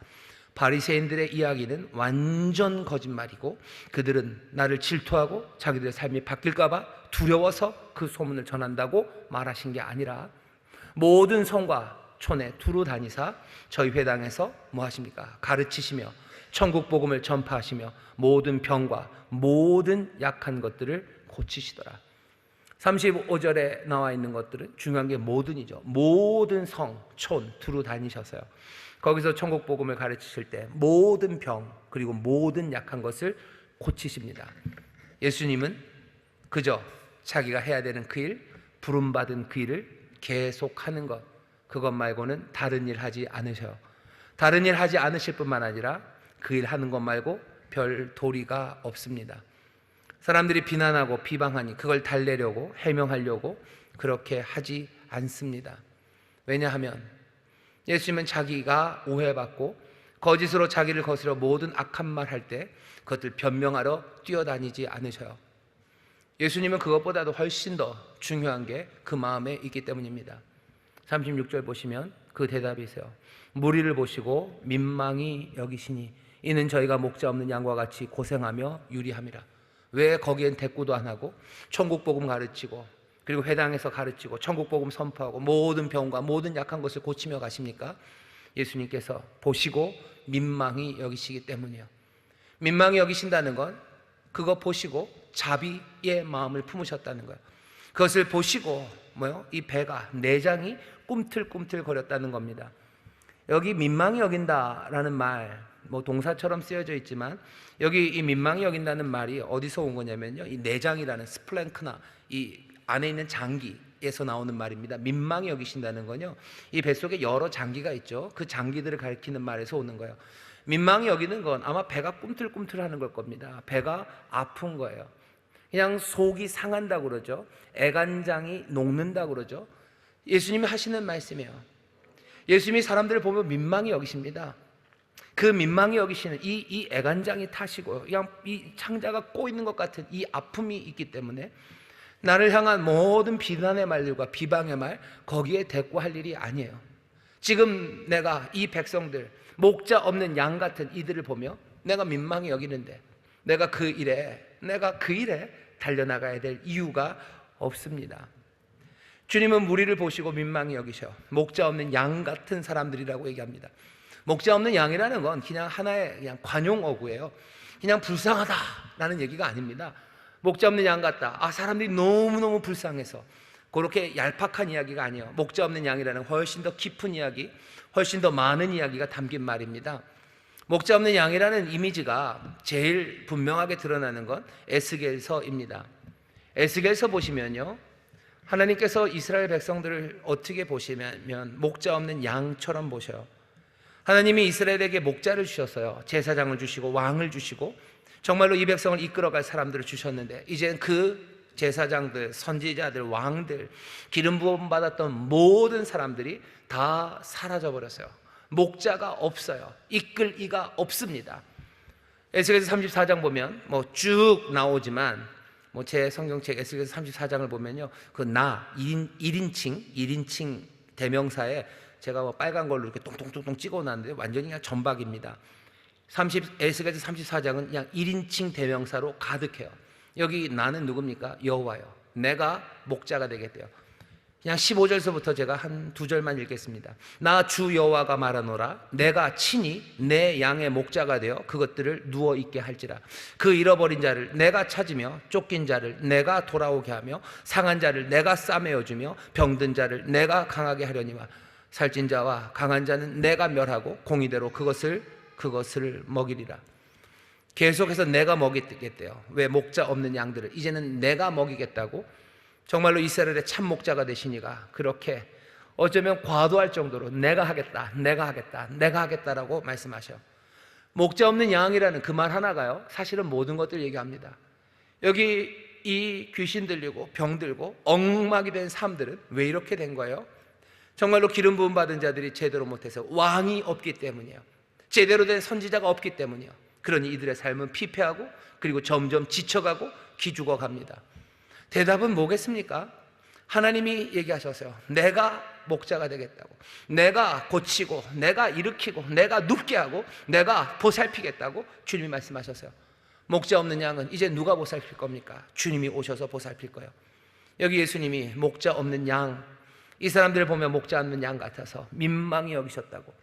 바리새인들의 이야기는 완전 거짓말이고 그들은 나를 질투하고 자기들의 삶이 바뀔까 봐 두려워서 그 소문을 전한다고 말하신 게 아니라 모든 성과 촌에 두루 다니사 저희 회당에서 뭐 하십니까? 가르치시며 천국 복음을 전파하시며 모든 병과 모든 약한 것들을 고치시더라. 35절에 나와 있는 것들은 중요한 게 모든이죠. 모든 성, 촌 두루 다니셔서요. 거기서 천국 복음을 가르치실 때 모든 병 그리고 모든 약한 것을 고치십니다. 예수님은 그저 자기가 해야 되는 그 일, 부름받은 그 일을 계속하는 것, 그것 말고는 다른 일 하지 않으셔요. 다른 일 하지 않으실 뿐만 아니라 그 일 하는 것 말고 별 도리가 없습니다. 사람들이 비난하고 비방하니 그걸 달래려고 해명하려고 그렇게 하지 않습니다. 왜냐하면 예수님은 자기가 오해받고 거짓으로 자기를 거스려 모든 악한 말 할 때 그것들 변명하러 뛰어다니지 않으셔요. 예수님은 그것보다도 훨씬 더 중요한 게 그 마음에 있기 때문입니다. 36절 보시면 그 대답이 있어요. 무리를 보시고 민망히 여기시니 이는 저희가 목자 없는 양과 같이 고생하며 유리함이라. 왜 거기엔 대꾸도 안 하고 천국 복음 가르치고 그리고 회당에서 가르치고 천국 복음 선포하고 모든 병과 모든 약한 것을 고치며 가십니까? 예수님께서 보시고 민망히 여기시기 때문이에요. 민망히 여기신다는 건 그거 보시고 자비의 마음을 품으셨다는 거예요. 그것을 보시고 이 배가 내장이 꿈틀꿈틀 거렸다는 겁니다. 여기 민망히 여긴다라는 말 동사처럼 쓰여져 있지만 여기 이 민망히 여긴다는 말이 어디서 온 거냐면요, 이 내장이라는 스플랭크나 이 안에 있는 장기에서 나오는 말입니다. 민망히 여기신다는 건요, 이 뱃속에 여러 장기가 있죠. 그 장기들을 가리키는 말에서 오는 거예요. 민망히 여기는 건 아마 배가 꿈틀꿈틀하는 걸 겁니다. 배가 아픈 거예요. 그냥 속이 상한다고 그러죠. 애간장이 녹는다고 그러죠. 예수님이 하시는 말씀이에요. 예수님이 사람들을 보면 민망히 여기십니다. 그 민망히 여기시는 이 애간장이 타시고요, 그냥 이 창자가 꼬이는 것 같은 이 아픔이 있기 때문에 나를 향한 모든 비난의 말들과 비방의 말 거기에 대꾸할 일이 아니에요. 지금 내가 이 백성들 목자 없는 양 같은 이들을 보며 내가 민망히 여기는데 내가 그 일에 달려나가야 될 이유가 없습니다. 주님은 무리를 보시고 민망히 여기셔 목자 없는 양 같은 사람들이라고 얘기합니다. 목자 없는 양이라는 건 그냥 하나의 그냥 관용어구예요. 그냥 불쌍하다라는 얘기가 아닙니다. 목자 없는 양 같다. 사람들이 너무너무 불쌍해서 그렇게 얄팍한 이야기가 아니에요. 목자 없는 양이라는 훨씬 더 깊은 이야기, 훨씬 더 많은 이야기가 담긴 말입니다. 목자 없는 양이라는 이미지가 제일 분명하게 드러나는 건 에스겔서입니다. 에스겔서 보시면요, 하나님께서 이스라엘 백성들을 어떻게 보시면 목자 없는 양처럼 보셔요. 하나님이 이스라엘에게 목자를 주셨어요. 제사장을 주시고 왕을 주시고 정말로 이 백성을 이끌어갈 사람들을 주셨는데 이제 그 제사장들, 선지자들, 왕들, 기름 부음 받았던 모든 사람들이 다 사라져 버렸어요. 목자가 없어요. 이끌 이가 없습니다. 에스겔서 34장 보면 쭉 나오지만 제 성경책 에스겔서 34장을 보면요, 그 1인칭 대명사에 제가 빨간 걸로 이렇게 똥똥똥똥 찍어놨는데 완전히 그냥 전박입니다. 에스겔서 34장은 그냥 1인칭 대명사로 가득해요. 여기 나는 누굽니까? 여호와요. 내가 목자가 되겠대요. 그냥 15절서부터 제가 한 2절만 읽겠습니다. 나 주 여호와가 말하노라. 내가 친히 내 양의 목자가 되어 그것들을 누워 있게 할지라. 그 잃어버린 자를 내가 찾으며 쫓긴 자를 내가 돌아오게 하며 상한 자를 내가 싸매어 주며 병든 자를 내가 강하게 하려니와 살찐 자와 강한 자는 내가 멸하고 공의대로 그것을 먹이리라. 계속해서 내가 먹이겠대요. 왜? 목자 없는 양들을 이제는 내가 먹이겠다고 정말로 이스라엘의 참 목자가 되시니가 그렇게 어쩌면 과도할 정도로 내가 하겠다, 내가 하겠다, 내가 하겠다라고 말씀하셔. 목자 없는 양이라는 그 말 하나가요, 사실은 모든 것들을 얘기합니다. 여기 이 귀신 들리고 병 들고 엉망이 된 삶들은 왜 이렇게 된 거예요? 정말로 기름 부음 받은 자들이 제대로 못해서, 왕이 없기 때문이에요. 제대로 된 선지자가 없기 때문이에요. 그러니 이들의 삶은 피폐하고 그리고 점점 지쳐가고 기죽어 갑니다. 대답은 뭐겠습니까? 하나님이 얘기하셨어요. 내가 목자가 되겠다고, 내가 고치고 내가 일으키고 내가 눕게 하고 내가 보살피겠다고 주님이 말씀하셨어요. 목자 없는 양은 이제 누가 보살필 겁니까? 주님이 오셔서 보살필 거예요. 여기 예수님이 목자 없는 양, 이 사람들을 보면 목자 없는 양 같아서 민망히 여기셨다고,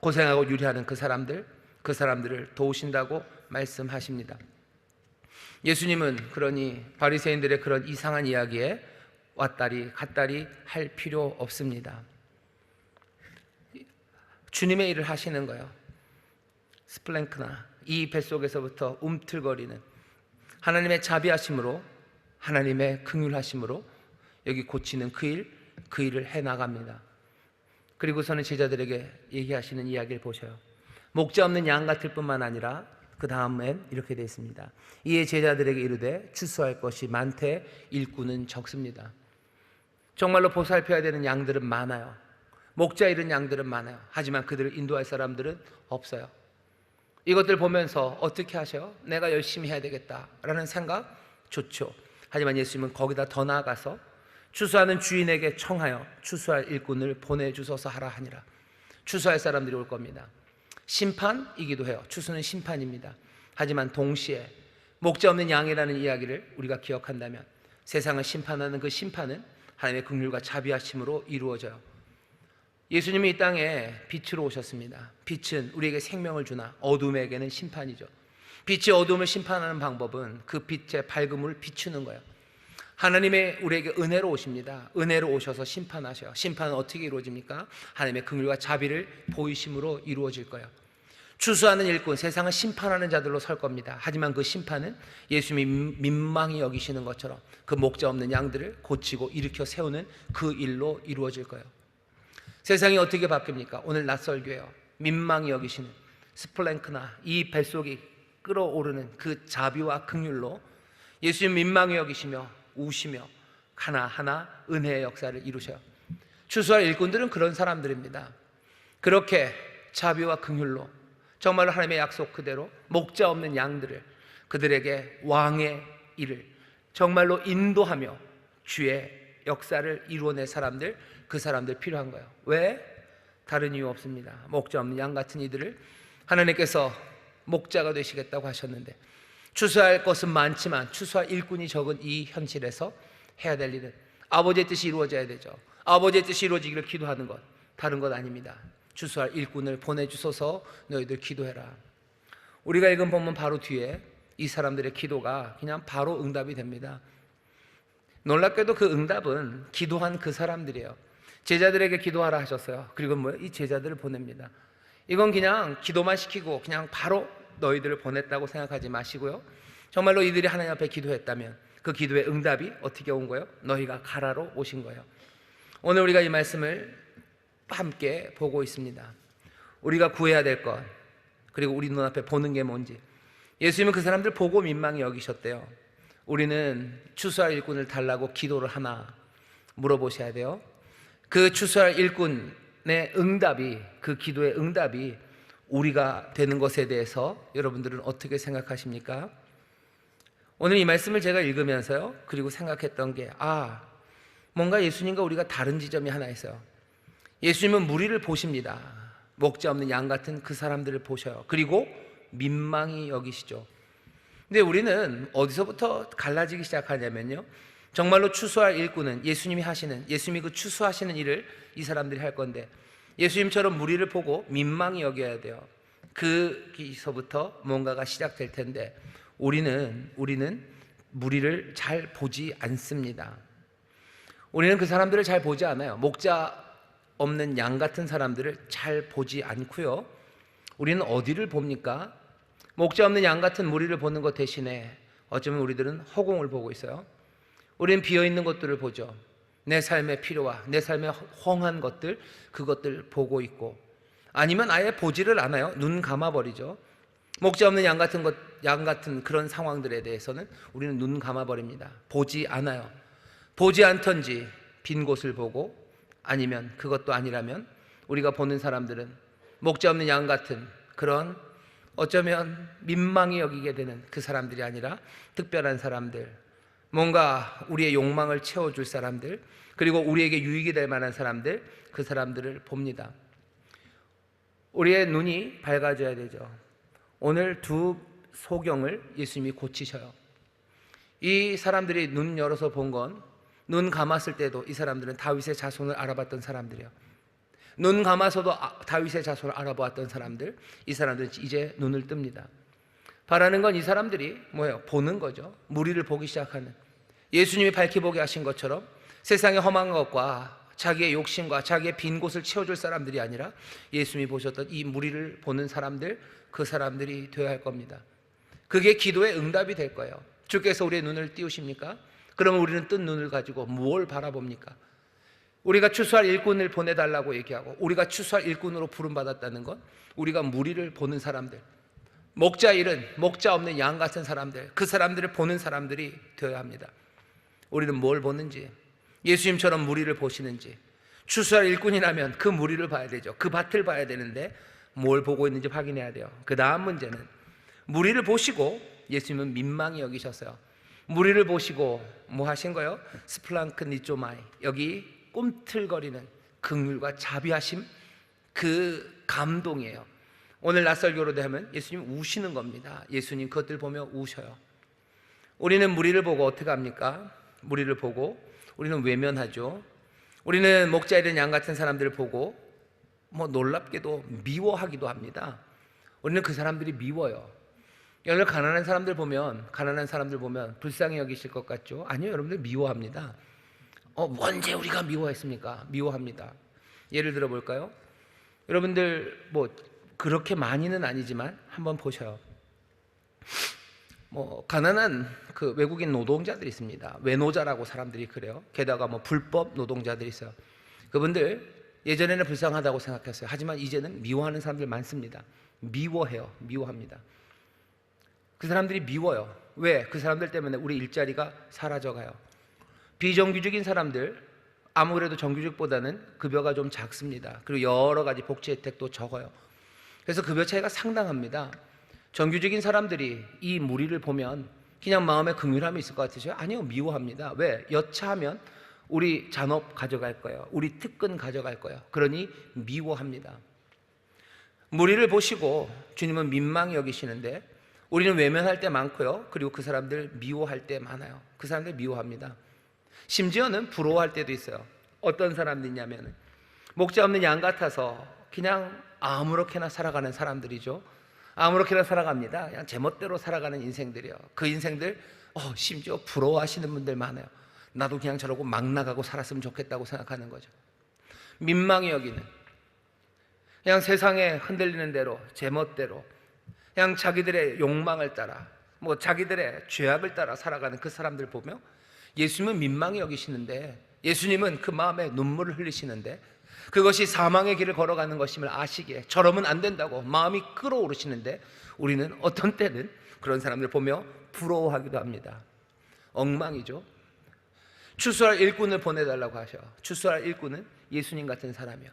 고생하고 유리하는 그 사람들을 도우신다고 말씀하십니다. 예수님은 그러니 바리새인들의 그런 이상한 이야기에 왔다리 갔다리 할 필요 없습니다. 주님의 일을 하시는 거예요. 스플랭크나 이 뱃속에서부터 움틀거리는 하나님의 자비하심으로, 하나님의 긍휼하심으로 여기 고치는 그 일을 해나갑니다. 그리고서는 제자들에게 얘기하시는 이야기를 보셔요. 목자 없는 양 같을 뿐만 아니라 그 다음엔 이렇게 되어 있습니다. 이에 제자들에게 이르되 추수할 것이 많되 일꾼은 적습니다. 정말로 보살펴야 되는 양들은 많아요. 목자 잃은 양들은 많아요. 하지만 그들을 인도할 사람들은 없어요. 이것들 보면서 어떻게 하셔요? 내가 열심히 해야 되겠다라는 생각 좋죠. 하지만 예수님은 거기다 더 나아가서 추수하는 주인에게 청하여 추수할 일꾼을 보내주소서 하라 하니라. 추수할 사람들이 올 겁니다. 심판이기도 해요. 추수는 심판입니다. 하지만 동시에 목자 없는 양이라는 이야기를 우리가 기억한다면 세상을 심판하는 그 심판은 하나님의 긍휼과 자비하심으로 이루어져요. 예수님이 이 땅에 빛으로 오셨습니다. 빛은 우리에게 생명을 주나 어둠에게는 심판이죠. 빛이 어둠을 심판하는 방법은 그 빛의 밝음을 비추는 거예요. 하나님의 우리에게 은혜로 오십니다. 은혜로 오셔서 심판하셔요. 심판은 어떻게 이루어집니까? 하나님의 긍휼과 자비를 보이심으로 이루어질 거예요. 추수하는 일꾼, 세상을 심판하는 자들로 설 겁니다. 하지만 그 심판은 예수님이 민망히 여기시는 것처럼 그 목자 없는 양들을 고치고 일으켜 세우는 그 일로 이루어질 거예요. 세상이 어떻게 바뀝니까? 오늘 낯설교예요. 민망히 여기시는 스플랭크나 이 뱃속이 끓어오르는 그 자비와 긍휼로 예수님 민망히 여기시며 우시며 하나하나 은혜의 역사를 이루셔요. 추수할 일꾼들은 그런 사람들입니다. 그렇게 자비와 긍휼로 정말로 하나님의 약속 그대로 목자 없는 양들을, 그들에게 왕의 일을 정말로 인도하며 주의 역사를 이루어낼 사람들, 그 사람들 필요한 거예요. 왜? 다른 이유 없습니다. 목자 없는 양 같은 이들을 하나님께서 목자가 되시겠다고 하셨는데, 추수할 것은 많지만 추수할 일꾼이 적은 이 현실에서 해야 될 일은 아버지의 뜻이 이루어져야 되죠. 아버지의 뜻이 이루어지기를 기도하는 것, 다른 것 아닙니다. 추수할 일꾼을 보내주소서 너희들 기도해라. 우리가 읽은 본문 바로 뒤에 이 사람들의 기도가 그냥 바로 응답이 됩니다. 놀랍게도 그 응답은 기도한 그 사람들이에요. 제자들에게 기도하라 하셨어요. 그리고 이 제자들을 보냅니다. 이건 그냥 기도만 시키고 그냥 바로 너희들을 보냈다고 생각하지 마시고요, 정말로 이들이 하나님 앞에 기도했다면 그 기도의 응답이 어떻게 온 거예요? 너희가 가라로 오신 거예요. 오늘 우리가 이 말씀을 함께 보고 있습니다. 우리가 구해야 될 것, 그리고 우리 눈앞에 보는 게 뭔지 예수님은 그 사람들 보고 민망히 여기셨대요. 우리는 추수할 일꾼을 달라고 기도를 하나 물어보셔야 돼요. 그 추수할 일꾼의 응답이, 그 기도의 응답이 우리가 되는 것에 대해서 여러분들은 어떻게 생각하십니까? 오늘 이 말씀을 제가 읽으면서요, 그리고 생각했던 게 뭔가 예수님과 우리가 다른 지점이 하나 있어요. 예수님은 무리를 보십니다. 목자 없는 양 같은 그 사람들을 보셔요. 그리고 민망히 여기시죠. 근데 우리는 어디서부터 갈라지기 시작하냐면요, 정말로 추수할 일꾼은 예수님이 그 추수하시는 일을 이 사람들이 할 건데, 예수님처럼 무리를 보고 민망히 여겨야 돼요. 거기서부터 뭔가가 시작될 텐데 우리는 무리를 잘 보지 않습니다. 우리는 그 사람들을 잘 보지 않아요. 목자 없는 양 같은 사람들을 잘 보지 않고요, 우리는 어디를 봅니까? 목자 없는 양 같은 무리를 보는 것 대신에 어쩌면 우리들은 허공을 보고 있어요. 우리는 비어있는 것들을 보죠. 내 삶의 필요와 내 삶의 허한 것들, 그것들 보고 있고, 아니면 아예 보지를 않아요. 눈 감아버리죠. 목자 없는 양 같은 그런 상황들에 대해서는 우리는 눈 감아버립니다. 보지 않아요. 보지 않던지 빈 곳을 보고, 아니면 그것도 아니라면 우리가 보는 사람들은 목자 없는 양 같은 그런 어쩌면 민망히 여기게 되는 그 사람들이 아니라 특별한 사람들, 뭔가 우리의 욕망을 채워줄 사람들, 그리고 우리에게 유익이 될 만한 사람들, 그 사람들을 봅니다. 우리의 눈이 밝아져야 되죠. 오늘 두 소경을 예수님이 고치셔요. 이 사람들이 눈 열어서 본 건, 눈 감았을 때도 이 사람들은 다윗의 자손을 알아봤던 사람들이에요. 눈 감아서도 다윗의 자손을 알아보았던 사람들, 이 사람들은 이제 눈을 뜹니다. 바라는 건 이 사람들이 뭐예요? 보는 거죠. 무리를 보기 시작하는, 예수님이 밝히 보게 하신 것처럼 세상의 험한 것과 자기의 욕심과 자기의 빈 곳을 채워줄 사람들이 아니라 예수님이 보셨던 이 무리를 보는 사람들, 그 사람들이 되어야 할 겁니다. 그게 기도의 응답이 될 거예요. 주께서 우리의 눈을 띄우십니까? 그러면 우리는 뜬 눈을 가지고 뭘 바라봅니까? 우리가 추수할 일꾼을 보내달라고 얘기하고, 우리가 추수할 일꾼으로 부름받았다는 건 우리가 무리를 보는 사람들, 목자 일은 목자 없는 양 같은 사람들, 그 사람들을 보는 사람들이 되어야 합니다. 우리는 뭘 보는지, 예수님처럼 무리를 보시는지, 추수할 일꾼이라면 그 무리를 봐야 되죠. 그 밭을 봐야 되는데 뭘 보고 있는지 확인해야 돼요. 그 다음 문제는, 무리를 보시고 예수님은 민망히 여기셨어요. 무리를 보시고 뭐 하신 거예요? 스플랑크 니조마이, 여기 꿈틀거리는 긍휼과 자비하심, 그 감동이에요. 오늘 낯설교로 되면 예수님 우시는 겁니다. 예수님 그것들 보며 우셔요. 우리는 무리를 보고 어떻게 합니까? 무리를 보고 우리는 외면하죠. 우리는 목자 잃은 양 같은 사람들을 보고 놀랍게도 미워하기도 합니다. 우리는 그 사람들이 미워요. 여러분, 가난한 사람들 보면 불쌍히 여기실 것 같죠? 아니요, 여러분들 미워합니다. 언제 우리가 미워했습니까? 미워합니다. 예를 들어 볼까요? 여러분들 그렇게 많이는 아니지만 한번 보셔요. 가난한 그 외국인 노동자들이 있습니다. 외노자라고 사람들이 그래요. 게다가 불법 노동자들이 있어요. 그분들 예전에는 불쌍하다고 생각했어요. 하지만 이제는 미워하는 사람들 많습니다. 미워해요. 미워합니다. 그 사람들이 미워요. 왜? 그 사람들 때문에 우리 일자리가 사라져가요. 비정규직인 사람들, 아무래도 정규직보다는 급여가 좀 작습니다. 그리고 여러 가지 복지 혜택도 적어요. 그래서 급여 차이가 상당합니다. 정규직인 사람들이 이 무리를 보면 그냥 마음에 긍휼함이 있을 것 같으세요? 아니요, 미워합니다. 왜? 여차하면 우리 잔업 가져갈 거예요. 우리 특근 가져갈 거예요. 그러니 미워합니다. 무리를 보시고 주님은 민망히 여기시는데 우리는 외면할 때 많고요. 그리고 그 사람들 미워할 때 많아요. 그 사람들 미워합니다. 심지어는 부러워할 때도 있어요. 어떤 사람들이냐면 목자 없는 양 같아서 그냥 아무렇게나 살아가는 사람들이죠. 아무렇게나 살아갑니다. 그냥 제멋대로 살아가는 인생들이요. 그 인생들 심지어 부러워하시는 분들 많아요. 나도 그냥 저러고 막 나가고 살았으면 좋겠다고 생각하는 거죠. 민망히 여기는, 그냥 세상에 흔들리는 대로 제멋대로 그냥 자기들의 욕망을 따라 자기들의 죄악을 따라 살아가는 그 사람들 보며 예수님은 민망히 여기시는데, 예수님은 그 마음에 눈물을 흘리시는데 그것이 사망의 길을 걸어가는 것임을 아시기에 저러면 안 된다고 마음이 끓어오르시는데 우리는 어떤 때는 그런 사람들 보며 부러워하기도 합니다. 엉망이죠. 추수할 일꾼을 보내달라고 하셔. 추수할 일꾼은 예수님 같은 사람이요.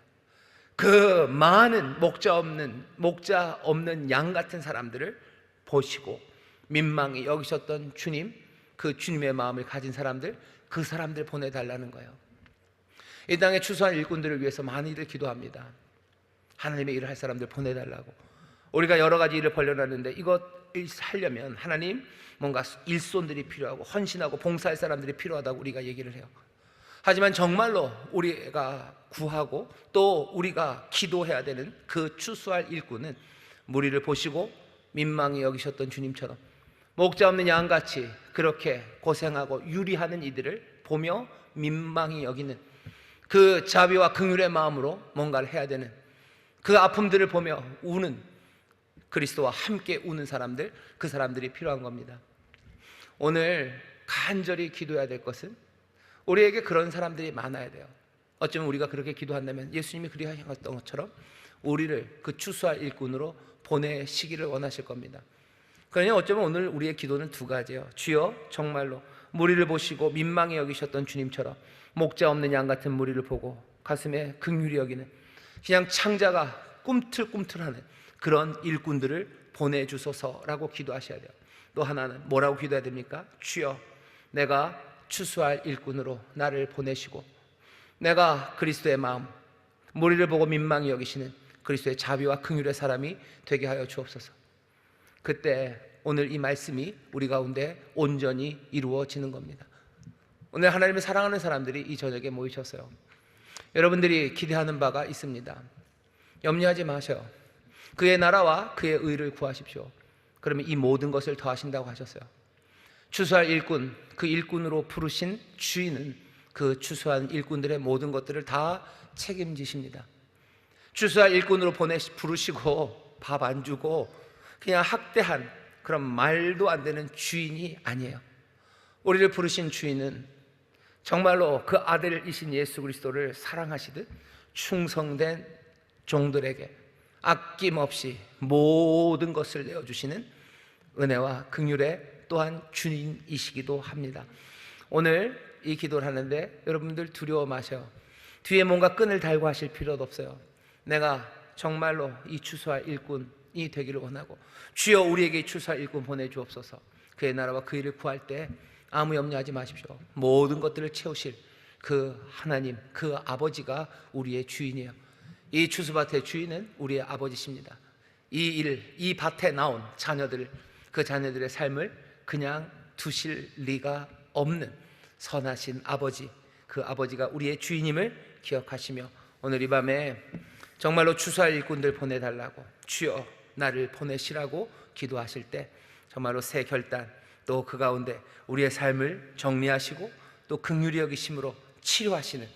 그 많은 목자 없는 양 같은 사람들을 보시고 민망히 여기셨던 주님, 그 주님의 마음을 가진 사람들, 그 사람들 보내달라는 거예요. 이 땅에 추수한 일꾼들을 위해서 많이들 기도합니다. 하나님의 일을 할 사람들 보내달라고. 우리가 여러 가지 일을 벌려놨는데 이것 하려면 하나님 뭔가 일손들이 필요하고 헌신하고 봉사할 사람들이 필요하다고 우리가 얘기를 해요. 하지만 정말로 우리가 구하고 또 우리가 기도해야 되는 그 추수할 일꾼은 무리를 보시고 민망히 여기셨던 주님처럼 목자 없는 양같이 그렇게 고생하고 유리하는 이들을 보며 민망히 여기는 그 자비와 긍휼의 마음으로 뭔가를 해야 되는, 그 아픔들을 보며 우는, 그리스도와 함께 우는 사람들, 그 사람들이 필요한 겁니다. 오늘 간절히 기도해야 될 것은 우리에게 그런 사람들이 많아야 돼요. 어쩌면 우리가 그렇게 기도한다면 예수님이 그리하셨던 것처럼 우리를 그 추수할 일꾼으로 보내시기를 원하실 겁니다. 그러니 어쩌면 오늘 우리의 기도는 두 가지예요. 주여, 정말로 무리를 보시고 민망히 여기셨던 주님처럼 목자 없는 양 같은 무리를 보고 가슴에 긍휼히 여기는, 그냥 창자가 꿈틀꿈틀하는 그런 일꾼들을 보내주소서라고 기도하셔야 돼요. 또 하나는 뭐라고 기도해야 됩니까? 주여, 내가 추수할 일꾼으로 나를 보내시고 내가 그리스도의 마음, 무리를 보고 민망히 여기시는 그리스도의 자비와 긍휼의 사람이 되게 하여 주옵소서. 그때 오늘 이 말씀이 우리 가운데 온전히 이루어지는 겁니다. 오늘 하나님을 사랑하는 사람들이 이 저녁에 모이셨어요. 여러분들이 기대하는 바가 있습니다. 염려하지 마셔요. 그의 나라와 그의 의를 구하십시오. 그러면 이 모든 것을 더하신다고 하셨어요. 추수할 일꾼, 그 일꾼으로 부르신 주인은 그 추수한 일꾼들의 모든 것들을 다 책임지십니다. 추수할 일꾼으로 부르시고 밥 안 주고 그냥 학대한 그런 말도 안 되는 주인이 아니에요. 우리를 부르신 주인은 정말로 그 아들이신 예수 그리스도를 사랑하시듯 충성된 종들에게 아낌없이 모든 것을 내어주시는 은혜와 긍휼의 또한 주인이시기도 합니다. 오늘 이 기도를 하는데 여러분들 두려워 마셔요. 뒤에 뭔가 끈을 달고 하실 필요도 없어요. 내가 정말로 이 추수할 일꾼이 되기를 원하고 주여 우리에게 추수할 일꾼 보내주옵소서. 그의 나라와 그 일을 구할 때 아무 염려하지 마십시오. 모든 것들을 채우실 그 하나님, 그 아버지가 우리의 주인이에요. 이 추수밭의 주인은 우리의 아버지십니다. 이 밭에 나온 자녀들, 그 자녀들의 삶을 그냥 두실 리가 없는 선하신 아버지, 그 아버지가 우리의 주인임을 기억하시며 오늘 이 밤에 정말로 추수할 일꾼들 보내달라고, 주여 나를 보내시라고 기도하실 때 정말로 새 결단, 또 그 가운데 우리의 삶을 정리하시고 또 긍휼히 여기심으로 치료하시는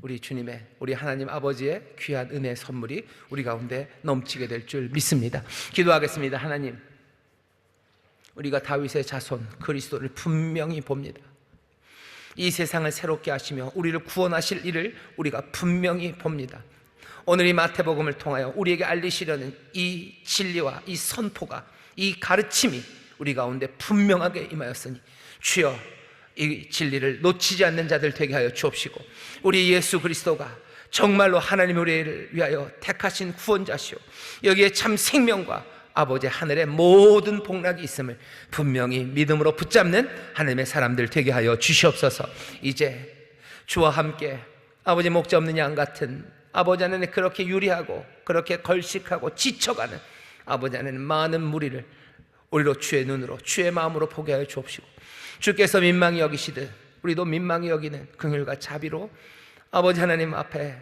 우리 주님의, 우리 하나님 아버지의 귀한 은혜의 선물이 우리 가운데 넘치게 될 줄 믿습니다. 기도하겠습니다. 하나님, 우리가 다윗의 자손 그리스도를 분명히 봅니다. 이 세상을 새롭게 하시며 우리를 구원하실 일을 우리가 분명히 봅니다. 오늘 이 마태복음을 통하여 우리에게 알리시려는 이 진리와 이 선포가, 이 가르침이 우리 가운데 분명하게 임하였으니 주여 이 진리를 놓치지 않는 자들 되게 하여 주옵시고 우리 예수 그리스도가 정말로 하나님 우리를 위하여 택하신 구원자시오, 여기에 참 생명과 아버지 하늘의 모든 복락이 있음을 분명히 믿음으로 붙잡는 하나님의 사람들 되게 하여 주시옵소서. 이제 주와 함께 아버지 목자 없는 양 같은 아버지 안에는 그렇게 유리하고 그렇게 걸식하고 지쳐가는 아버지 안에는 많은 무리를 우리로 주의 눈으로 주의 마음으로 보게 하여 주옵시고 주께서 민망히 여기시듯 우리도 민망히 여기는 긍휼과 자비로 아버지 하나님 앞에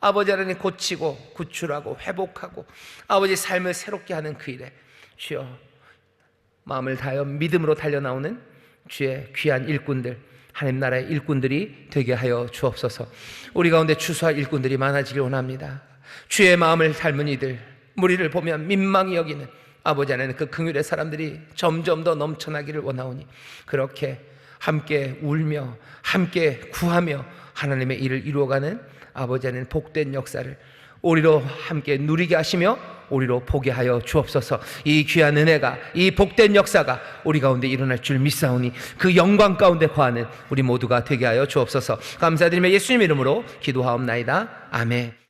아버지 하나님 고치고 구출하고 회복하고 아버지 삶을 새롭게 하는 그 일에 주여 마음을 다하여 믿음으로 달려나오는 주의 귀한 일꾼들, 하나님 나라의 일꾼들이 되게 하여 주옵소서. 우리 가운데 추수할 일꾼들이 많아지길 원합니다. 주의 마음을 닮은 이들, 무리를 보면 민망히 여기는 아버지 안에는 그 긍휼의 사람들이 점점 더 넘쳐나기를 원하오니 그렇게 함께 울며 함께 구하며 하나님의 일을 이루어가는 아버지 안에는 복된 역사를 우리로 함께 누리게 하시며 우리로 보게 하여 주옵소서. 이 귀한 은혜가, 이 복된 역사가 우리 가운데 일어날 줄 믿사오니 그 영광 가운데 거하는 우리 모두가 되게 하여 주옵소서. 감사드리며 예수님 이름으로 기도하옵나이다. 아멘.